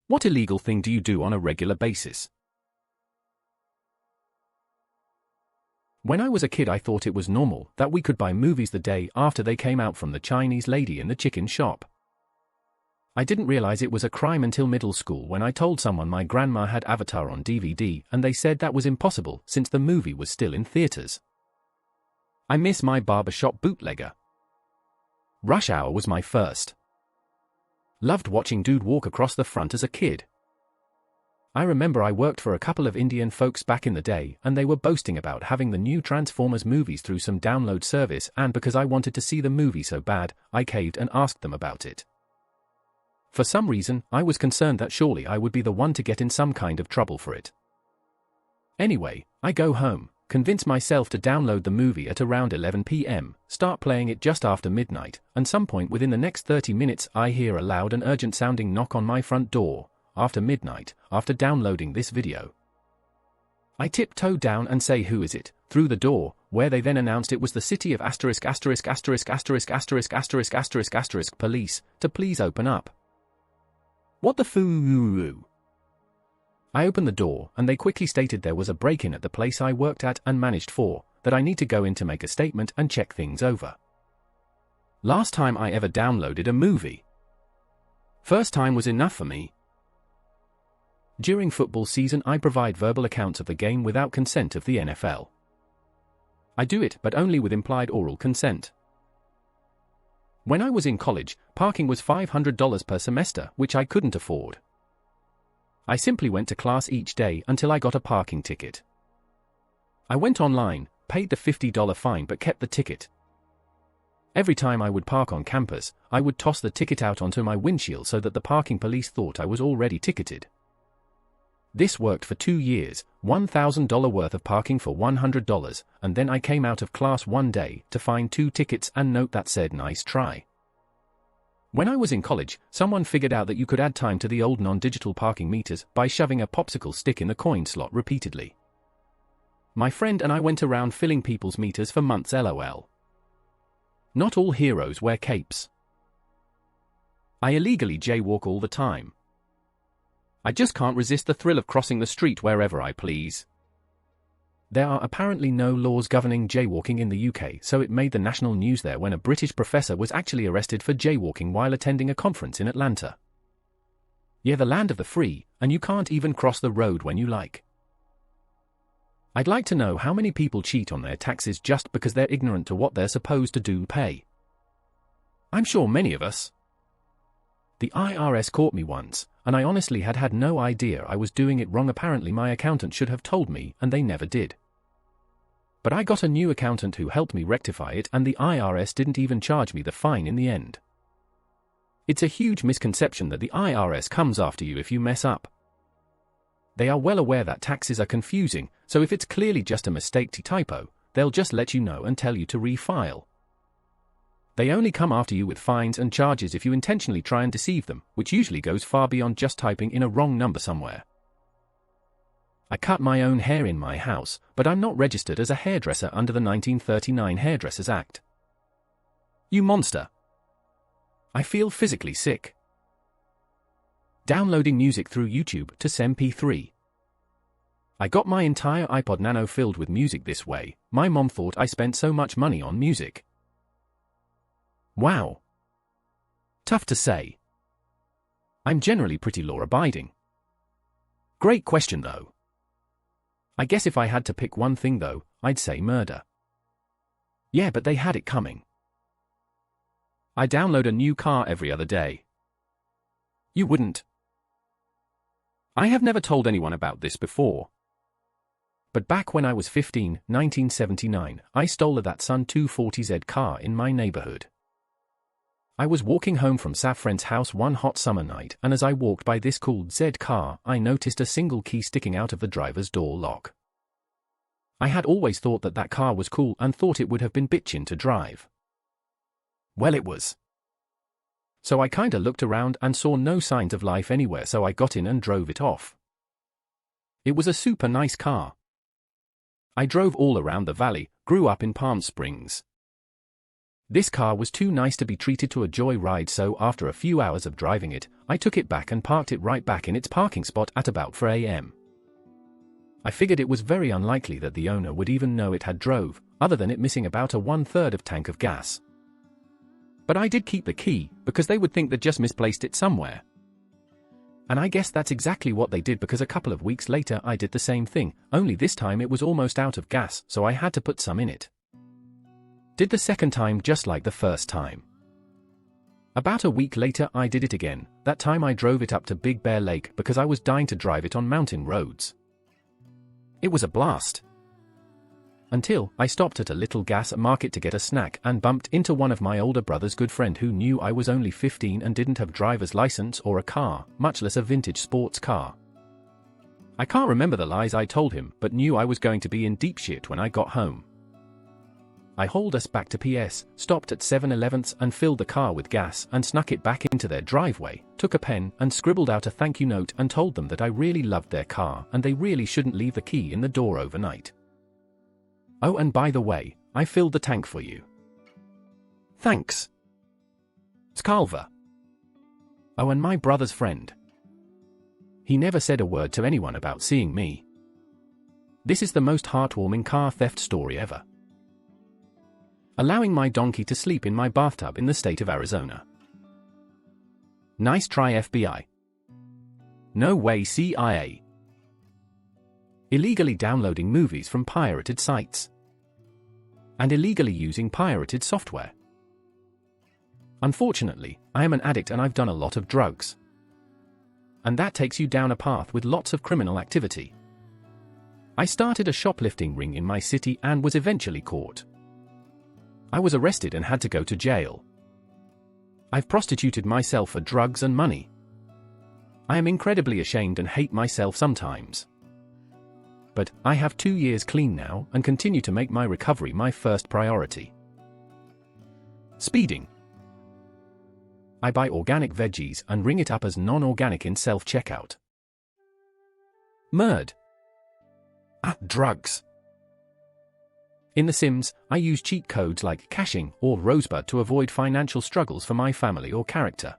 What illegal thing do you do on a regular basis? When I was a kid, I thought it was normal that we could buy movies the day after they came out from the Chinese lady in the chicken shop. I didn't realize it was a crime until middle school when I told someone my grandma had Avatar on DVD and they said that was impossible since the movie was still in theaters. I miss my barbershop bootlegger. Rush Hour was my first. Loved watching Dude walk across the front as a kid. I remember I worked for a couple of Indian folks back in the day and they were boasting about having the new Transformers movies through some download service, and because I wanted to see the movie so bad, I caved and asked them about it. For some reason, I was concerned that surely I would be the one to get in some kind of trouble for it. Anyway, I go home, convince myself to download the movie at around 11 p.m, start playing it just after midnight, and some point within the next 30 minutes I hear a loud and urgent sounding knock on my front door, after midnight, after downloading this video. I tiptoe down and say, "Who is it?" through the door, where they then announced it was the city of ********* police, to please open up. What the foo? I opened the door and they quickly stated there was a break-in at the place I worked at and managed that I need to go in to make a statement and check things over. Last time I ever downloaded a movie. First time was enough for me. During football season I provide verbal accounts of the game without consent of the NFL. I do it, but only with implied oral consent. When I was in college, parking was $500 per semester, which I couldn't afford. I simply went to class each day until I got a parking ticket. I went online, paid the $50 fine but kept the ticket. Every time I would park on campus, I would toss the ticket out onto my windshield so that the parking police thought I was already ticketed. This worked for 2 years, $1,000 worth of parking for $100, and then I came out of class one day to find 2 tickets and note that said "nice try." When I was in college, someone figured out that you could add time to the old non-digital parking meters by shoving a popsicle stick in the coin slot repeatedly. My friend and I went around filling people's meters for months, lol. Not all heroes wear capes. I illegally jaywalk all the time. I just can't resist the thrill of crossing the street wherever I please. There are apparently no laws governing jaywalking in the UK, so it made the national news there when a British professor was actually arrested for jaywalking while attending a conference in Atlanta. Yeah, the land of the free, and you can't even cross the road when you like. I'd like to know how many people cheat on their taxes just because they're ignorant to what they're supposed to do pay. I'm sure many of us. The IRS caught me once, and I honestly had no idea I was doing it wrong. Apparently my accountant should have told me, and they never did. But I got a new accountant who helped me rectify it, and the IRS didn't even charge me the fine in the end. It's a huge misconception that the IRS comes after you if you mess up. They are well aware that taxes are confusing, so if it's clearly just a mistake typo, they'll just let you know and tell you to refile. They only come after you with fines and charges if you intentionally try and deceive them, which usually goes far beyond just typing in a wrong number somewhere. I cut my own hair in my house, but I'm not registered as a hairdresser under the 1939 Hairdressers Act. You monster. I feel physically sick. Downloading music through YouTube to MP3. I got my entire iPod Nano filled with music this way. My mom thought I spent so much money on music. Wow. Tough to say. I'm generally pretty law-abiding. Great question though. I guess if I had to pick one thing though, I'd say murder. Yeah, but they had it coming. I download a new car every other day. You wouldn't. I have never told anyone about this before. But back when I was 15, 1979, I stole a Datsun 240Z car in my neighborhood. I was walking home from Safran's house one hot summer night, and as I walked by this cool Z car, I noticed a single key sticking out of the driver's door lock. I had always thought that car was cool and thought it would have been bitchin' to drive. Well, it was. So I kinda looked around and saw no signs of life anywhere, so I got in and drove it off. It was a super nice car. I drove all around the valley, grew up in Palm Springs. This car was too nice to be treated to a joy ride, so after a few hours of driving it, I took it back and parked it right back in its parking spot at about 4 a.m. I figured it was very unlikely that the owner would even know it had drove, other than it missing about a 1/3 of tank of gas. But I did keep the key, because they would think that just misplaced it somewhere. And I guess that's exactly what they did, because a couple of weeks later I did the same thing, only this time it was almost out of gas, so I had to put some in it. Did the second time just like the first time. About a week later I did it again. That time I drove it up to Big Bear Lake because I was dying to drive it on mountain roads. It was a blast. Until I stopped at a little gas market to get a snack and bumped into one of my older brother's good friend who knew I was only 15 and didn't have driver's license or a car, much less a vintage sports car. I can't remember the lies I told him, but knew I was going to be in deep shit when I got home. I hauled us back to PS, stopped at 7-Elevens and filled the car with gas and snuck it back into their driveway, took a pen and scribbled out a thank you note and told them that I really loved their car and they really shouldn't leave the key in the door overnight. Oh, and by the way, I filled the tank for you. Thanks. Skalva. Oh, and my brother's friend. He never said a word to anyone about seeing me. This is the most heartwarming car theft story ever. Allowing my donkey to sleep in my bathtub in the state of Arizona. Nice try, FBI. No way, CIA. Illegally downloading movies from pirated sites. And illegally using pirated software. Unfortunately, I am an addict and I've done a lot of drugs. And that takes you down a path with lots of criminal activity. I started a shoplifting ring in my city and was eventually caught. I was arrested and had to go to jail. I've prostituted myself for drugs and money. I am incredibly ashamed and hate myself sometimes. But I have 2 years clean now and continue to make my recovery my first priority. Speeding. I buy organic veggies and ring it up as non-organic in self-checkout. Murd. Drugs. In The Sims, I use cheat codes like caching or Rosebud to avoid financial struggles for my family or character.